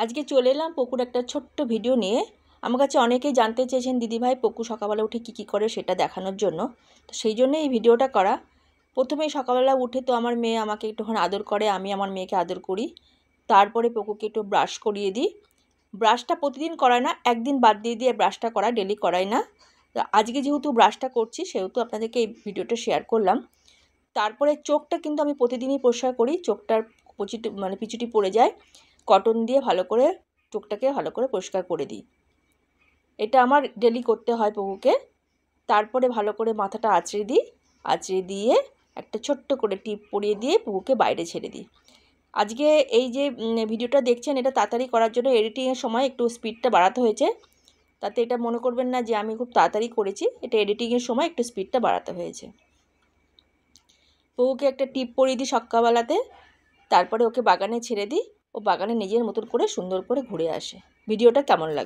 আজকে চলে এলাম পকুর একটা ছোট্ট ভিডিও নিয়ে। আমার কাছে অনেকেই জানতে চেয়েছেন দিদিভাই পকু সকালবেলা উঠে কী করে সেটা দেখানোর জন্য। তো সেই জন্যই এই ভিডিওটা করা। প্রথমেই সকালবেলা উঠে তো আমার মেয়ে আমাকে একটুখানি আদর করে, আমি আমার মেয়েকে আদর করি। তারপরে পকুকে একটু ব্রাশ করিয়ে দিই। ব্রাশটা প্রতিদিন করায় না, একদিন বাদ দিয়ে ব্রাশটা করা, ডেলি করাই না। তো আজকে যেহেতু ব্রাশটা করছি সেহেতু আপনাদেরকে এই ভিডিওটা শেয়ার করলাম। তারপরে চোখটা কিন্তু আমি প্রতিদিনই পরিষ্কার করি। চোখটার পিছুটি পড়ে যায়, কটন দিয়ে ভালো করে চোখটাকে ভালো করে পরিষ্কার করে দিই। এটা আমার ডেলি করতে হয় পকুকে। তারপরে ভালো করে মাথাটা আঁচড়ে দিই, আঁচড়ে দিয়ে একটা ছোট্ট করে টিপ পরিয়ে দিয়ে পকুকে বাইরে ছেড়ে দিই। আজকে এই যে ভিডিওটা দেখছেন এটা তাড়াতাড়ি করার জন্য এডিটিংয়ের সময় একটু স্পিডটা বাড়াতে হয়েছে। তাতে এটা মনে করবেন না যে আমি খুব তাড়াতাড়ি করেছি, এটা এডিটিংয়ের সময় একটু স্পিডটা বাড়াতে হয়েছে। পকুকে একটা টিপ পরিয়ে দিই সকালবেলাতে, তারপরে ওকে বাগানে ছেড়ে দিই। ও বাগানে নিজের মতন করে সুন্দর করে ঘুরে আসে। ভিডিওটা কেমন লাগবে?